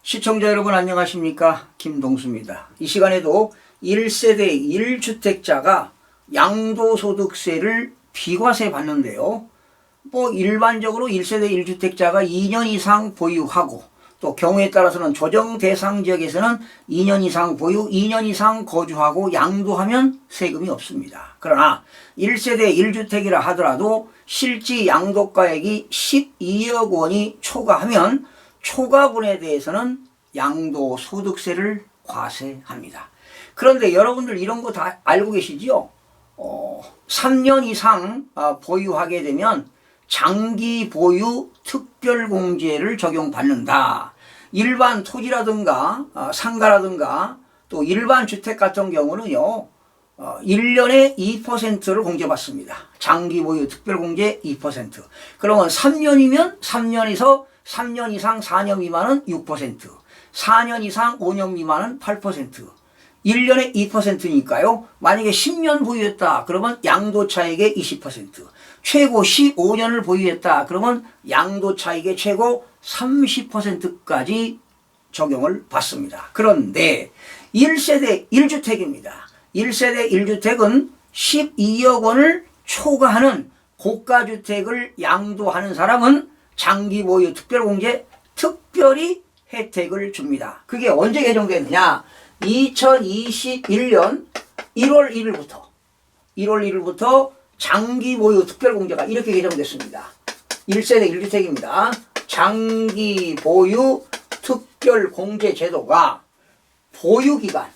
시청자 여러분 안녕하십니까? 김동수입니다. 이 시간에도 1세대 1주택자가 양도소득세를 비과세 받는데요. 일반적으로 1세대 1주택자가 2년 이상 보유하고 또 경우에 따라서는 조정 대상 지역에서는 2년 이상 보유, 2년 이상 거주하고 양도하면 세금이 없습니다. 그러나 1세대 1주택이라 하더라도 실지 양도가액이 12억 원이 초과하면 초과분에 대해서는 양도소득세를 과세합니다. 그런데 여러분들 이런 거 다 알고 계시지요? 3년 이상 보유하게 되면 장기 보유 특별공제를 적용받는다. 일반 토지라든가 상가라든가 또 일반 주택 같은 경우는요 1년에 2%를 공제받습니다. 장기 보유 특별공제 2%. 그러면 3년이면 3년에서 3년 이상 4년 미만은 6%, 4년 이상 5년 미만은 8%, 1년에 2%니까요. 만약에 10년 보유했다 그러면 양도차익의 20%, 최고 15년을 보유했다 그러면 양도차익의 최고 30%까지 적용을 받습니다. 그런데 1세대 1주택입니다. 1세대 1주택은 12억 원을 초과하는 고가주택을 양도하는 사람은 장기보유 특별공제 특별히 혜택을 줍니다. 그게 언제 개정됐느냐? 2021년 1월 1일부터 장기보유 특별공제가 이렇게 개정됐습니다. 1세대 1주택입니다. 장기보유 특별공제 제도가 보유기간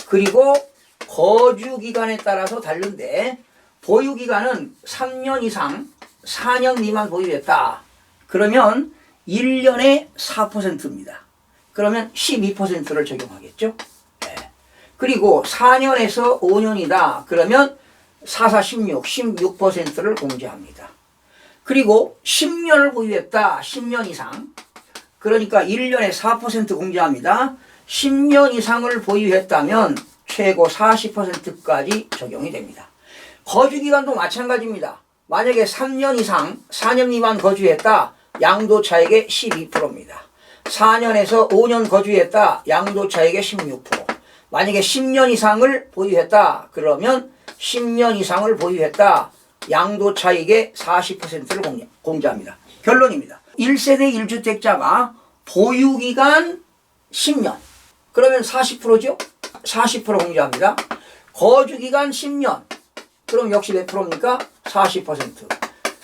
그리고 거주기간에 따라서 다른데 보유기간은 3년 이상 4년 미만 보유했다. 그러면 1년에 4%입니다. 그러면 12%를 적용하겠죠. 네. 그리고 4년에서 5년이다. 그러면 4, 4, 16%를 공제합니다. 그리고 10년을 보유했다. 10년 이상. 그러니까 1년에 4% 공제합니다. 10년 이상을 보유했다면 최고 40%까지 적용이 됩니다. 거주기간도 마찬가지입니다. 만약에 3년 이상 4년 미만 거주했다. 양도차익의 12%입니다. 4년에서 5년 거주했다. 양도차익의 16%. 만약에 10년 이상을 보유했다. 그러면 10년 이상을 보유했다. 양도차익의 40%를 공제합니다. 결론입니다. 1세대 1주택자가 보유기간 10년. 그러면 40%죠? 40% 공제합니다. 거주기간 10년. 그럼 역시 몇 프로입니까? 40%.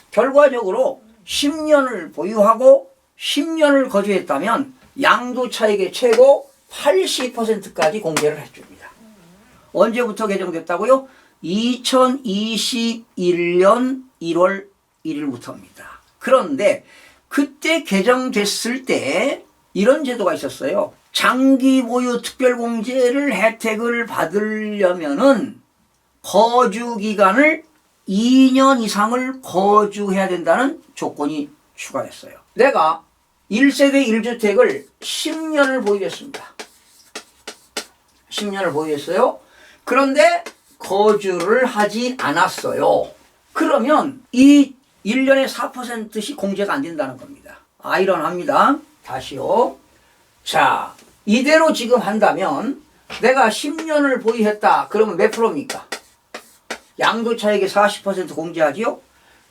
결과적으로 10년을 보유하고 10년을 거주했다면 양도차익의 최고 80%까지 공제를 해줍니다. 언제부터 개정됐다고요? 2021년 1월 1일부터입니다. 그런데 그때 개정됐을 때 이런 제도가 있었어요. 장기 보유 특별공제를 혜택을 받으려면은 거주기간을 2년 이상을 거주해야 된다는 조건이 추가됐어요. 내가 1세대 1주택을 10년을 보유했습니다. 10년을 보유했어요. 그런데 거주를 하지 않았어요. 그러면 이 1년에 4%씩 공제가 안 된다는 겁니다. 아이러니합니다. 다시요. 자, 이대로 지금 한다면 내가 10년을 보유했다. 그러면 몇 프로입니까? 양도차익의 40% 공제하지요.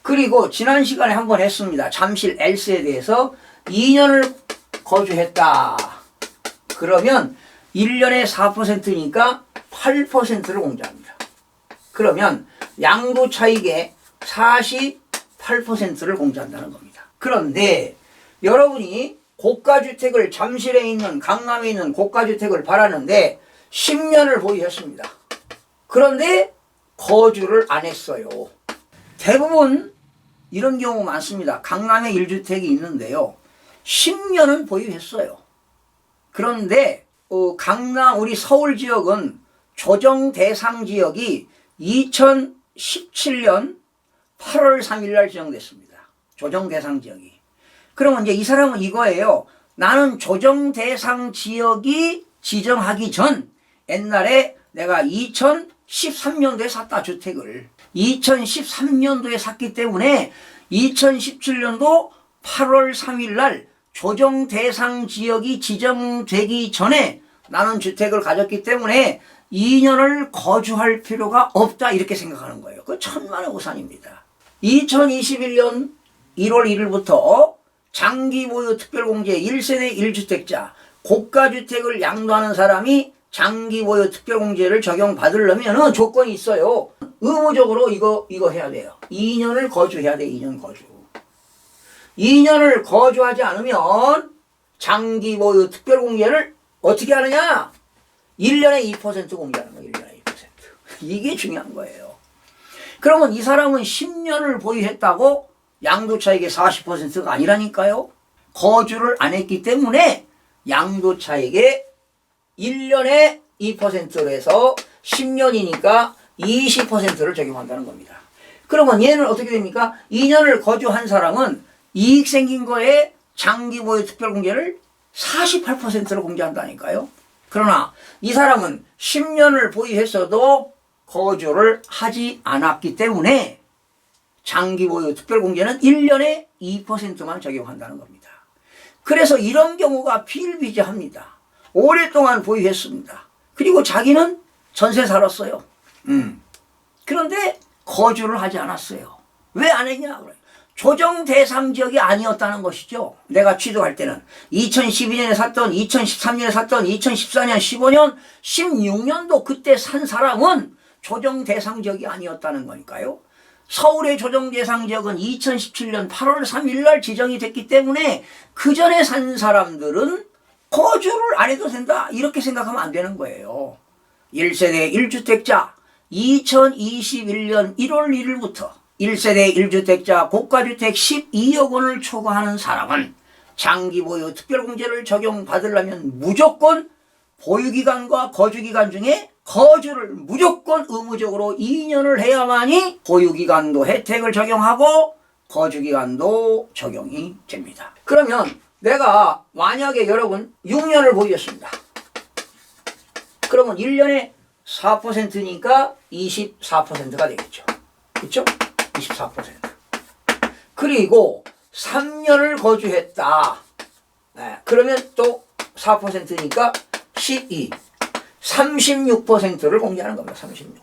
그리고 지난 시간에 한번 했습니다. 잠실 L세에 대해서 2년을 거주했다. 그러면 1년에 4%니까 8%를 공제합니다. 그러면 양도차익의 48%를 공제한다는 겁니다. 그런데 여러분이 고가주택을 잠실에 있는 강남에 있는 고가주택을 바라는데 10년을 보유했습니다. 그런데 거주를 안 했어요. 대부분 이런 경우 많습니다. 강남에 1주택이 있는데요. 10년은 보유했어요. 그런데 강남 우리 서울 지역은 조정 대상 지역이 2017년 8월 3일 날 지정됐습니다. 조정 대상 지역이. 그러면 이제 이 사람은 이거예요. 나는 조정 대상 지역이 지정하기 전 옛날에 내가 2013년도에 샀다 주택을. 2013년도에 샀기 때문에 2017년도 8월 3일 날 조정 대상 지역이 지정되기 전에 나는 주택을 가졌기 때문에 2년을 거주할 필요가 없다 이렇게 생각하는 거예요. 그 천만의 오산입니다. 2021년 1월 1일부터 장기보유 특별공제 1세대 1주택자 고가주택을 양도하는 사람이 장기보유 특별공제를 적용받으려면 조건이 있어요. 의무적으로 이거 해야 돼요. 2년을 거주해야 돼. 2년 거주. 2년을 거주하지 않으면 장기보유 특별공제를 어떻게 하느냐? 1년에 2% 공제하는 거예요. 1년에 2%. 이게 중요한 거예요. 그러면 이 사람은 10년을 보유했다고 양도차익의 40%가 아니라니까요. 거주를 안 했기 때문에 양도차익의 1년에 2%로 해서 10년이니까 20%를 적용한다는 겁니다. 그러면 얘는 어떻게 됩니까? 2년을 거주한 사람은 이익 생긴 거에 장기보유 특별공제를 48%로 공제한다니까요. 그러나 이 사람은 10년을 보유했어도 거주를 하지 않았기 때문에 장기보유 특별공제는 1년에 2%만 적용한다는 겁니다. 그래서 이런 경우가 비일비재합니다. 오랫동안 보유했습니다. 그리고 자기는 전세 살았어요. 그런데 거주를 하지 않았어요. 왜 안 했냐? 조정 대상 지역이 아니었다는 것이죠. 내가 취득할 때는 2012년에 샀던, 2013년에 샀던, 2014년, 15년, 16년도 그때 산 사람은 조정 대상 지역이 아니었다는 거니까요. 서울의 조정 대상 지역은 2017년 8월 3일 날 지정이 됐기 때문에 그 전에 산 사람들은 거주를 안 해도 된다 이렇게 생각하면 안 되는 거예요. 1세대 1주택자 2021년 1월 1일부터 1세대 1주택자 고가주택 12억 원을 초과하는 사람은 장기보유 특별공제를 적용받으려면 무조건 보유기간과 거주기간 중에 거주를 무조건 의무적으로 2년을 해야만이 보유기간도 혜택을 적용하고 거주기간도 적용이 됩니다. 그러면 내가 만약에 여러분 6년을 보유했습니다. 그러면 1년에 4%니까 24%가 되겠죠. 그렇죠? 24%. 그리고 3년을 거주했다. 네, 그러면 또 4%니까 12. 36%를 공제하는 겁니다. 36%.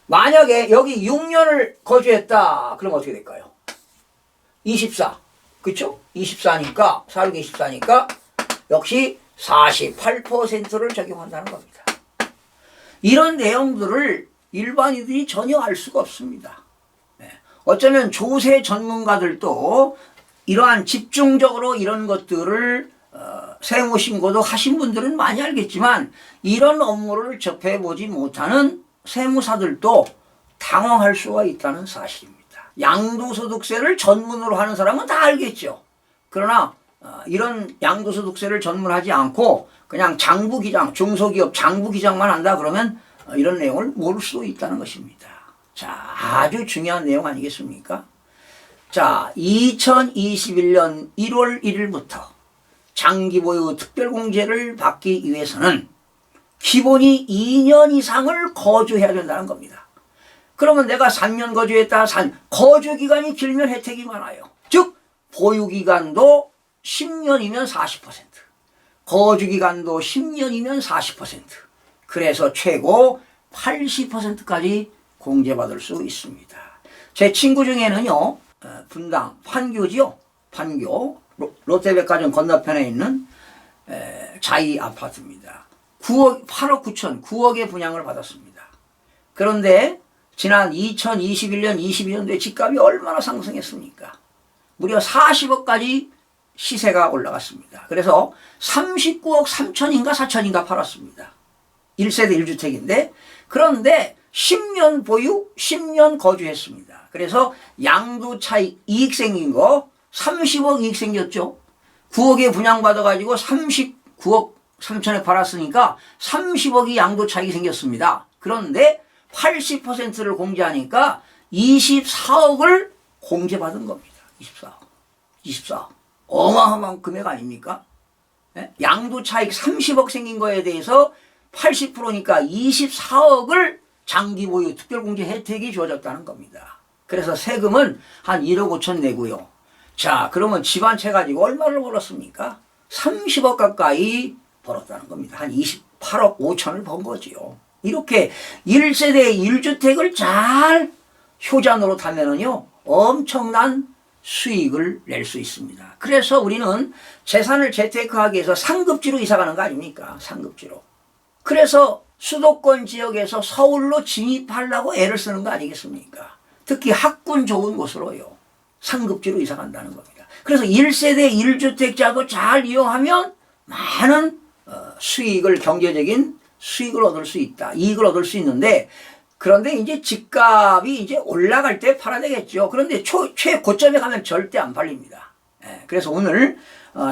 만약에 여기 6년을 거주했다. 그럼 어떻게 될까요? 24. 그쵸? 24니까, 4, 6, 24니까 역시 48%를 적용한다는 겁니다. 이런 내용들을 일반인들이 전혀 알 수가 없습니다. 어쩌면 조세 전문가들도 이러한 집중적으로 이런 것들을 세무신고도 하신 분들은 많이 알겠지만 이런 업무를 접해보지 못하는 세무사들도 당황할 수가 있다는 사실입니다. 양도소득세를 전문으로 하는 사람은 다 알겠죠. 그러나 이런 양도소득세를 전문하지 않고 그냥 장부기장, 중소기업 장부기장만 한다 그러면 이런 내용을 모를 수도 있다는 것입니다. 자, 아주 중요한 내용 아니겠습니까? 자, 2021년 1월 1일부터 장기보유 특별공제를 받기 위해서는 기본이 2년 이상을 거주해야 된다는 겁니다. 그러면 내가 3년 거주했다, 거주기간이 길면 혜택이 많아요. 즉, 보유기간도 10년이면 40%, 거주기간도 10년이면 40%, 그래서 최고 80%까지 공제받을 수 있습니다. 제 친구 중에는요, 분당 판교지요. 판교 롯데백화점 건너편에 있는 자이 아파트입니다. 9억 8억 9천 9억의 분양을 받았습니다. 그런데 지난 2021년 22년도에 집값이 얼마나 상승했습니까? 무려 40억까지 시세가 올라갔습니다. 그래서 39억 3천인가 4천인가 팔았습니다. 1세대 1주택인데 그런데 10년 보유, 10년 거주했습니다. 그래서 양도차익 이익 생긴 거 30억 이익 생겼죠. 9억에 분양받아가지고 39억 3천에 팔았으니까 30억이 양도차익이 생겼습니다. 그런데 80%를 공제하니까 24억을 공제받은 겁니다. 24억. 어마어마한 금액 아닙니까? 네? 양도차익 30억 생긴 거에 대해서 80%니까 24억을 장기보유 특별공제 혜택이 주어졌다는 겁니다. 그래서 세금은 한 1억 5천 내고요. 자, 그러면 집 한 채 가지고 얼마를 벌었습니까? 30억 가까이 벌었다는 겁니다. 한 28억 5천을 번 거지요. 이렇게 1세대 1주택을 잘 효자 노릇하면은요, 엄청난 수익을 낼 수 있습니다. 그래서 우리는 재산을 재테크하기 위해서 상급지로 이사가는 거 아닙니까? 상급지로. 그래서 수도권 지역에서 서울로 진입하려고 애를 쓰는 거 아니겠습니까? 특히 학군 좋은 곳으로요. 상급지로 이사 간다는 겁니다. 그래서 1세대 1주택자도 잘 이용하면 많은 수익을, 경제적인 수익을 얻을 수 있다. 이익을 얻을 수 있는데, 그런데 이제 집값이 이제 올라갈 때 팔아야 되겠죠. 그런데 최고점에 가면 절대 안 팔립니다. 그래서 오늘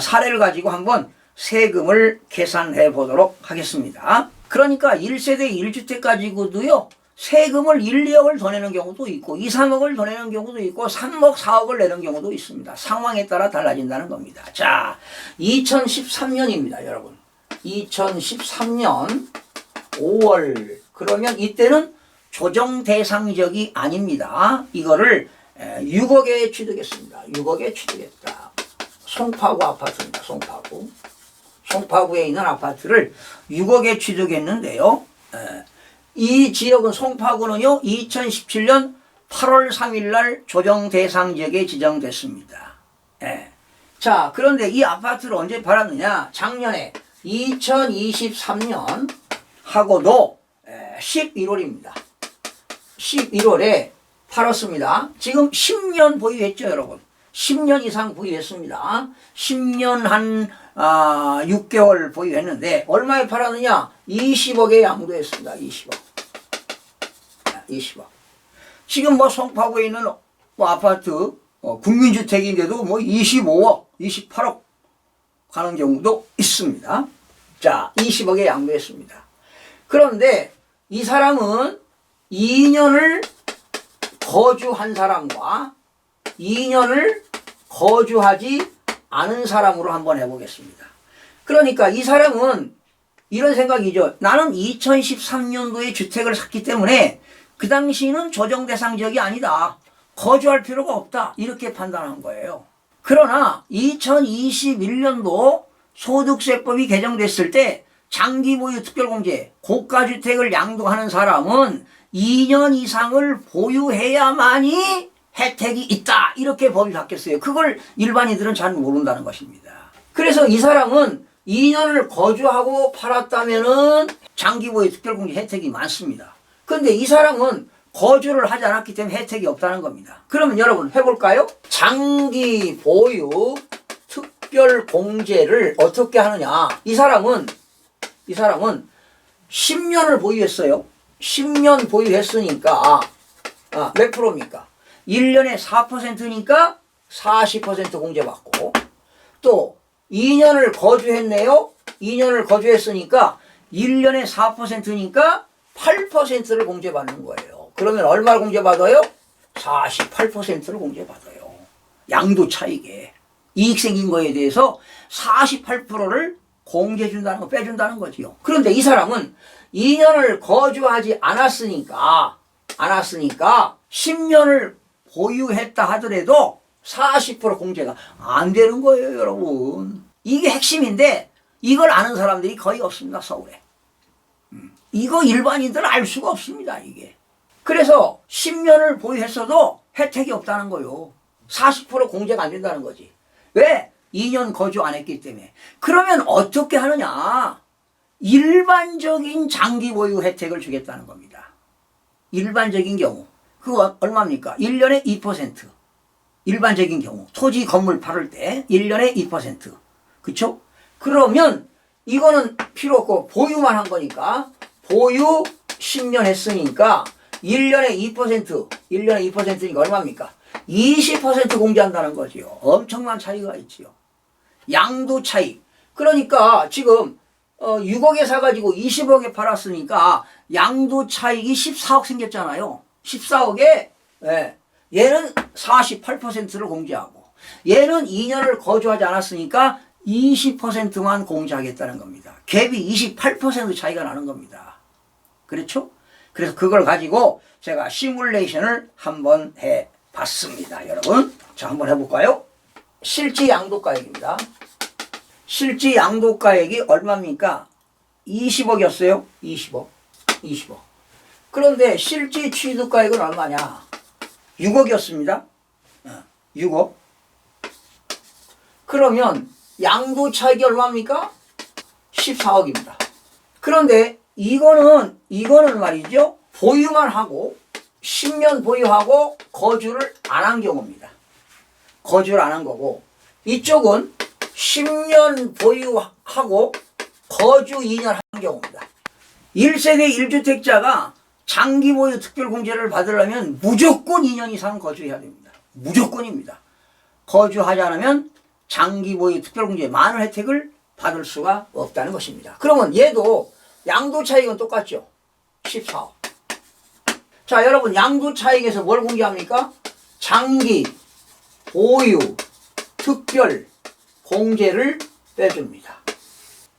사례를 가지고 한번 세금을 계산해 보도록 하겠습니다. 그러니까 1세대 1주택 가지고도요, 세금을 1, 2억을 더 내는 경우도 있고 2, 3억을 더 내는 경우도 있고 3억, 4억을 내는 경우도 있습니다. 상황에 따라 달라진다는 겁니다. 자, 2013년입니다, 여러분. 2013년 5월. 그러면 이때는 조정 대상지역이 아닙니다. 이거를 6억에 취득했습니다. 6억에 취득했다. 송파구 아파트입니다. 송파구에 있는 아파트를 6억에 취득했는데요. 이 지역은, 송파구는요, 2017년 8월 3일 날 조정 대상지역에 지정됐습니다. 자, 그런데 이 아파트를 언제 팔았느냐? 작년에 2023년 하고도 11월입니다. 11월에 팔았습니다. 지금 10년 보유했죠, 여러분. 10년 이상 보유했습니다. 10년 한 6개월 보유했는데 얼마에 팔았느냐? 20억에 양도했습니다. 20억. 지금 뭐 송파구에 있는 뭐 아파트 국민주택인데도 뭐 25억, 28억 가는 경우도 있습니다. 자, 20억에 양도했습니다. 그런데 이 사람은 2년을 거주한 사람과 2년을 거주하지 않은 사람으로 한번 해보겠습니다. 그러니까 이 사람은 이런 생각이죠. 나는 2013년도에 주택을 샀기 때문에 그 당시는 조정 대상 지역이 아니다. 거주할 필요가 없다. 이렇게 판단한 거예요. 그러나 2021년도 소득세법이 개정됐을 때 장기 보유 특별공제, 고가주택을 양도하는 사람은 2년 이상을 보유해야만이 혜택이 있다. 이렇게 법이 바뀌었어요. 그걸 일반인들은 잘 모른다는 것입니다. 그래서 이 사람은 2년을 거주하고 팔았다면은 장기 보유 특별공제 혜택이 많습니다. 그런데 이 사람은 거주를 하지 않았기 때문에 혜택이 없다는 겁니다. 그러면 여러분 해볼까요? 장기 보유 특별공제를 어떻게 하느냐? 이 사람은 10년을 보유했어요. 10년 보유했으니까 몇 프로입니까? 1년에 4%니까 40% 공제받고, 또 2년을 거주했네요. 2년을 거주했으니까 1년에 4%니까 8%를 공제받는 거예요. 그러면 얼마를 공제받아요? 48%를 공제받아요. 양도 차익에 이익 생긴 거에 대해서 48%를 공제 준다는 거, 빼준다는 거지요. 그런데 이 사람은 2년을 거주하지 않았으니까 10년을 보유했다 하더라도 40% 공제가 안 되는 거예요, 여러분. 이게 핵심인데 이걸 아는 사람들이 거의 없습니다, 서울에. 이거 일반인들은 알 수가 없습니다, 이게. 그래서 10년을 보유했어도 혜택이 없다는 거요. 40% 공제가 안 된다는 거지. 왜? 2년 거주 안 했기 때문에. 그러면 어떻게 하느냐? 일반적인 장기 보유 혜택을 주겠다는 겁니다. 일반적인 경우. 그거 얼마입니까? 1년에 2%. 일반적인 경우. 토지 건물 팔을 때 1년에 2%. 그쵸? 그러면 이거는 필요 없고 보유만 한 거니까, 보유 10년 했으니까 1년에 2%니까 얼마입니까? 20% 공제한다는 거지요. 엄청난 차이가 있지요. 양도 차익. 그러니까 지금 6억에 사가지고 20억에 팔았으니까 양도 차익이 14억 생겼잖아요. 14억에 얘는 48%를 공제하고, 얘는 2년을 거주하지 않았으니까 20%만 공제하겠다는 겁니다. 갭이 28% 차이가 나는 겁니다. 그렇죠? 그래서 그걸 가지고 제가 시뮬레이션을 한번 해봤습니다. 여러분, 자, 한번 해볼까요? 실질 양도가액입니다. 실질 양도가액이 얼마입니까? 20억이었어요. 20억. 그런데 실질 취득가액은 얼마냐? 6억이었습니다. 6억. 그러면 양도차익이 얼마입니까? 14억입니다. 그런데 이거는 말이죠. 보유만 하고 10년 보유하고 거주를 안 한 경우입니다. 거주를 안 한 거고, 이쪽은 10년 보유하고 거주 2년 한 경우입니다. 1세대 1주택자가 장기 보유 특별공제를 받으려면 무조건 2년 이상 거주해야 됩니다. 무조건입니다. 거주하지 않으면 장기 보유 특별공제 많은 혜택을 받을 수가 없다는 것입니다. 그러면 얘도 양도차익은 똑같죠. 14억. 자, 여러분, 양도차익에서 뭘 공제합니까? 장기 보유 특별 공제를 빼줍니다.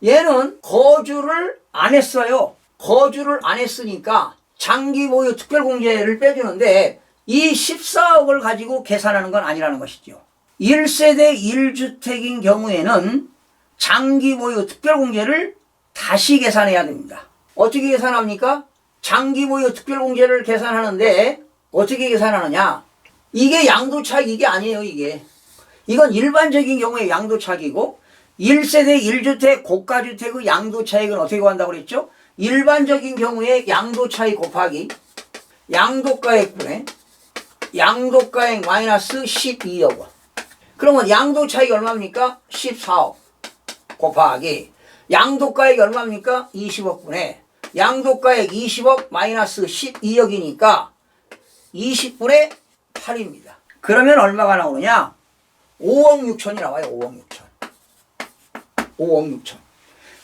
얘는 거주를 안 했어요. 거주를 안 했으니까 장기 보유 특별 공제를 빼주는데 이 14억을 가지고 계산하는 건 아니라는 것이죠. 1세대 1주택인 경우에는 장기 보유 특별 공제를 다시 계산해야 됩니다. 어떻게 계산합니까? 장기 보유 특별 공제를 계산하는데 어떻게 계산하느냐? 이게 양도차익 이게 아니에요, 이게. 이건 일반적인 경우에 양도차익이고 1세대 1주택 고가주택의 양도차익은 어떻게 구한다고 그랬죠? 일반적인 경우에 양도차익 곱하기 양도가액분의 양도가액 마이너스 12억 원. 그러면 양도차익이 얼마입니까? 14억 곱하기 양도가액이 얼마입니까? 20억분의 양도가액 20억 마이너스 12억이니까 20분의 8입니다. 그러면 얼마가 나오느냐? 5억 6천이 나와요. 5억 6천. 5억 6천.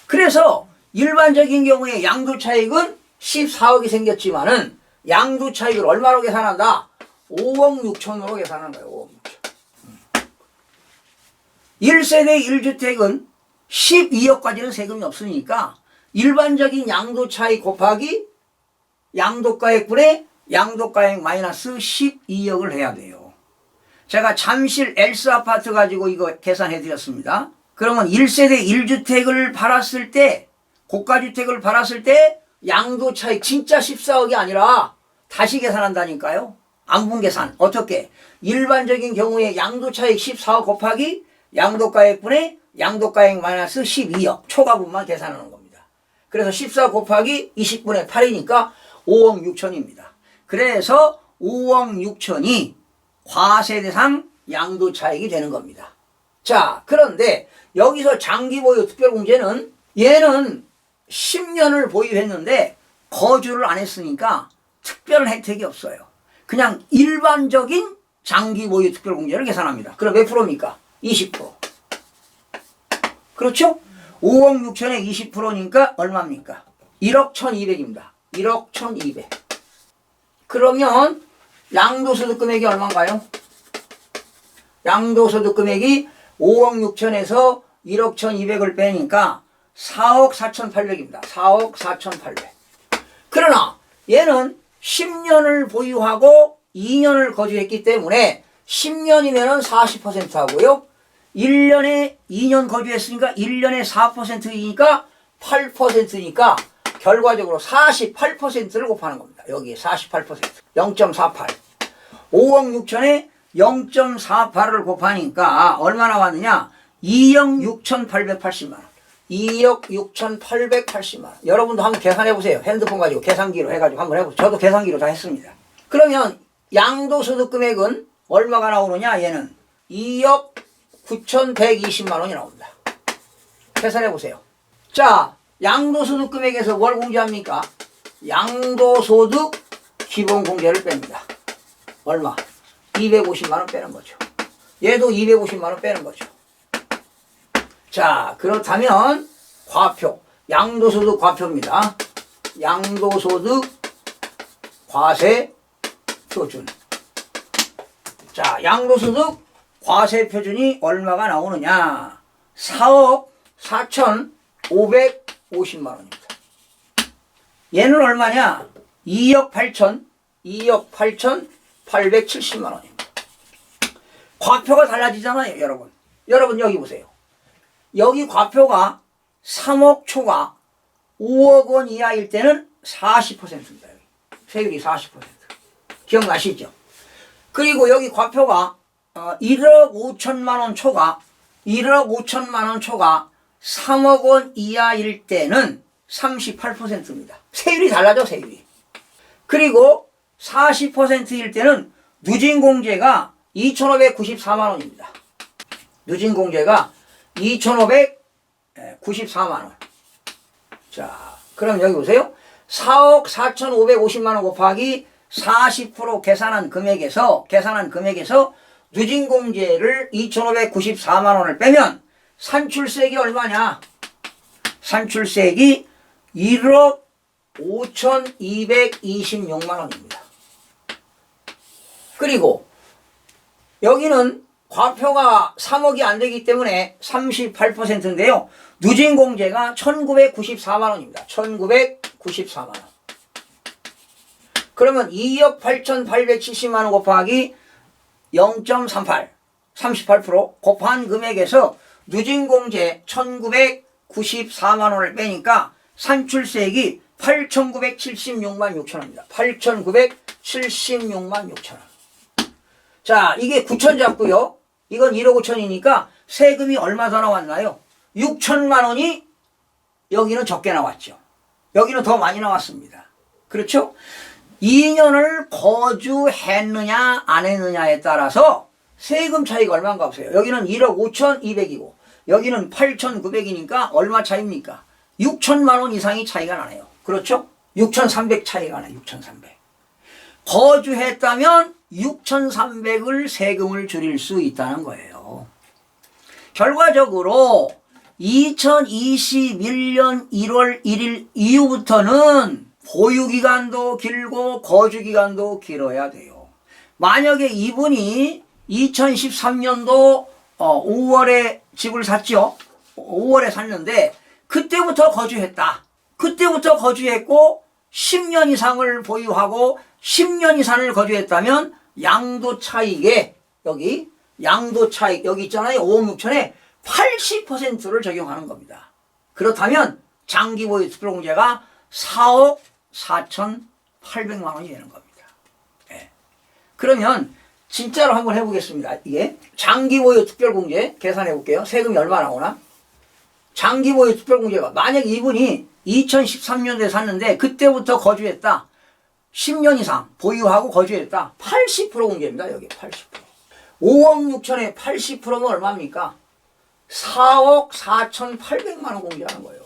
그래서 일반적인 경우에 양도차익은 14억이 생겼지만은 양도차익을 얼마로 계산한다? 5억 6천으로 계산하는 거예요. 5억 6천. 1세대 1주택은 12억까지는 세금이 없으니까 일반적인 양도차익 곱하기 양도가액분의 양도가액 마이너스 12억을 해야 돼요. 제가 잠실 엘스 아파트 가지고 이거 계산해 드렸습니다. 그러면 1세대 1주택을 팔았을 때, 고가주택을 팔았을 때 양도차익 진짜 14억이 아니라 다시 계산한다니까요. 안분 계산. 어떻게? 일반적인 경우에 양도차익 14억 곱하기 양도가액분의 양도가액 마이너스 12억 초과분만 계산하는 겁니다. 그래서 14 곱하기 20분의 8이니까 5억 6천입니다. 그래서 5억 6천이 과세대상 양도차익이 되는 겁니다. 자, 그런데 여기서 장기보유 특별공제는 얘는 10년을 보유했는데 거주를 안 했으니까 특별한 혜택이 없어요. 그냥 일반적인 장기보유 특별공제를 계산합니다. 그럼 몇 프로입니까? 20%. 그렇죠? 5억 6천에 20%니까 얼마입니까? 1억 1,200입니다. 1억 1,200. 그러면 양도소득 금액이 얼마인가요? 양도소득 금액이 5억 6천에서 1억 1,200을 빼니까 4억 4,800입니다. 4억 4,800. 그러나 얘는 10년을 보유하고 2년을 거주했기 때문에 10년이면 40% 하고요. 1년에 2년 거주했으니까 1년에 4%이니까 8%니까 결과적으로 48%를 곱하는 겁니다. 여기 48%. 0.48. 5억 6천에 0.48을 곱하니까 얼마 나왔느냐? 2억 6,880만 원. 2억 6,880만 원. 여러분도 한번 계산해 보세요. 핸드폰 가지고 계산기로 해가지고 한번 해보세요. 저도 계산기로 다 했습니다. 그러면 양도소득 금액은 얼마가 나오느냐? 얘는 2억 9,120만 원이 나옵니다. 계산해 보세요. 자, 양도소득 금액에서 뭘 공제합니까? 양도소득 기본공제를 뺍니다. 얼마? 250만 원 빼는 거죠. 얘도 250만 원 빼는 거죠. 자, 그렇다면 과표, 양도소득 과표입니다. 양도소득 과세 표준. 자, 양도소득 과세 표준이 얼마가 나오느냐? 4억 4,550만 원입니다. 얘는 얼마냐? 2억 8,870만 원입니다. 과표가 달라지잖아요, 여러분. 여러분 여기 보세요. 여기 과표가 3억 초과 5억 원 이하일 때는 40%입니다. 세율이 40%. 기억나시죠? 그리고 여기 과표가 1억 5천만 원 초과 3억 원 이하일 때는 38%입니다. 세율이 달라져, 세율이. 그리고 40%일 때는 누진공제가 2,594만 원입니다. 누진공제가 2,594만 원. 자, 그럼 여기 보세요. 4억 4,550만 원 곱하기 40% 계산한 금액에서 누진공제를 2,594만 원을 빼면 산출세액이 얼마냐? 산출세액이 1억 5,226만 원입니다. 그리고 여기는 과표가 3억이 안 되기 때문에 38%인데요. 누진공제가 1,994만 원입니다. 1,994만 원. 그러면 2억 8,870만 원 곱하기 0.38, 38% 곱한 금액에서 누진공제 1,994만 원을 빼니까 산출세액이 8,976만 6천 원입니다. 8,976만 6천 원. 자, 이게 9천 잡고요. 이건 1억 5천이니까 세금이 얼마 더 나왔나요? 6천만 원이 여기는 적게 나왔죠. 여기는 더 많이 나왔습니다. 그렇죠? 2년을 거주했느냐 안 했느냐에 따라서 세금 차이가 얼마인가 보세요. 여기는 1억 5,200이고 여기는 8,900이니까 얼마 차이입니까? 6천만 원 이상이 차이가 나네요. 그렇죠? 6,300 차이가 나요. 6,300. 거주했다면 6,300을 세금을 줄일 수 있다는 거예요. 결과적으로 2021년 1월 1일 이후부터는 보유기간도 길고 거주기간도 길어야 돼요. 만약에 이분이 2013년도 5월에 집을 샀죠. 5월에 샀는데 그때부터 거주했다. 그때부터 거주했고 10년 이상을 보유하고 10년 이상을 거주했다면 양도차익에 여기 양도차익 여기 있잖아요. 5억 6천에 80%를 적용하는 겁니다. 그렇다면 장기보유 특별공제가 4억 4,800만 원이 되는 겁니다. 네. 그러면 진짜로 한번 해보겠습니다. 이게 장기보유 특별공제 계산해 볼게요. 세금이 얼마 나오나? 장기보유 특별공제가 만약 이분이 2013년도에 샀는데 그때부터 거주했다. 10년 이상 보유하고 거주했다. 80% 공제입니다. 여기 80%. 5억 6천에 80%면 얼마입니까? 4억 4,800만 원 공제하는 거예요.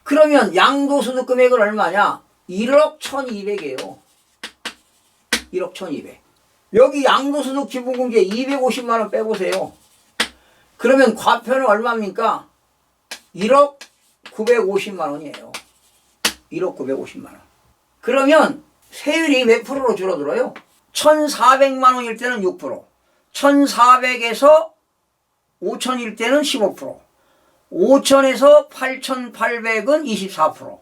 그러면 양도소득 금액은 얼마냐? 1억 1,200이에요. 1억 1,200. 여기 양도소득 기본공제 250만 원 빼보세요. 그러면 과표는 얼마입니까? 1억 950만 원이에요. 1억 950만 원. 그러면 세율이 몇 프로로 줄어들어요? 1,400만 원일 때는 6%, 1,400에서 5,000일 때는 15%, 5,000에서 8,800은 24%,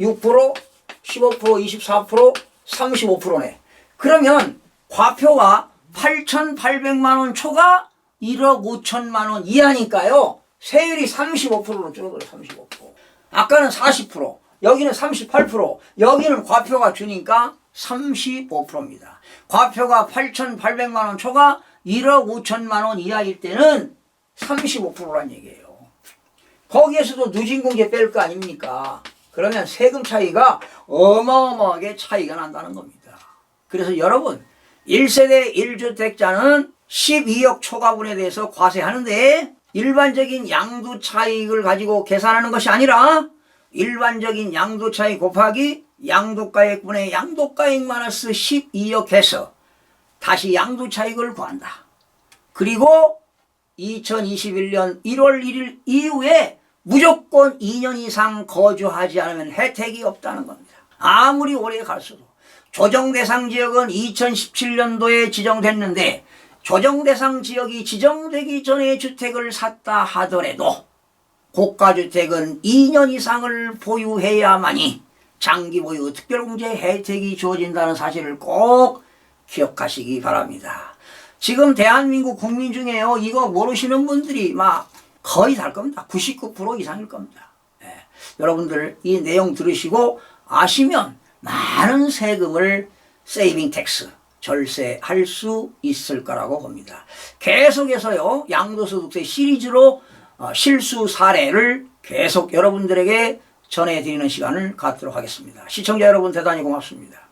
6%, 15%, 24%, 35%네. 그러면 과표가 8,800만 원 초과 1억 5천만 원 이하니까요. 세율이 35%로 줄어들어요. 35%. 아까는 40%, 여기는 38%, 여기는 과표가 주니까 35%입니다. 과표가 8,800만 원 초과 1억 5천만 원 이하일 때는 35%란 얘기예요. 거기에서도 누진공제 뺄 거 아닙니까? 그러면 세금 차이가 어마어마하게 차이가 난다는 겁니다. 그래서 여러분 1세대 1주택자는 12억 초과분에 대해서 과세하는데 일반적인 양도차익을 가지고 계산하는 것이 아니라 일반적인 양도차익 곱하기 양도가액분의 양도가액 마이너스 12억 해서 다시 양도차익을 구한다. 그리고 2021년 1월 1일 이후에 무조건 2년 이상 거주하지 않으면 혜택이 없다는 겁니다. 아무리 오래 갈수록. 조정대상 지역은 2017년도에 지정됐는데 조정대상 지역이 지정되기 전에 주택을 샀다 하더라도 고가주택은 2년 이상을 보유해야만이 장기보유 특별공제 혜택이 주어진다는 사실을 꼭 기억하시기 바랍니다. 지금 대한민국 국민 중에요. 이거 모르시는 분들이 막 거의 다 겁니다. 99% 이상일 겁니다. 예. 여러분들 이 내용 들으시고 아시면 많은 세금을 세이빙 텍스, 절세할 수 있을 거라고 봅니다. 계속해서요. 양도소득세 시리즈로 실수 사례를 계속 여러분들에게 전해드리는 시간을 갖도록 하겠습니다. 시청자 여러분 대단히 고맙습니다.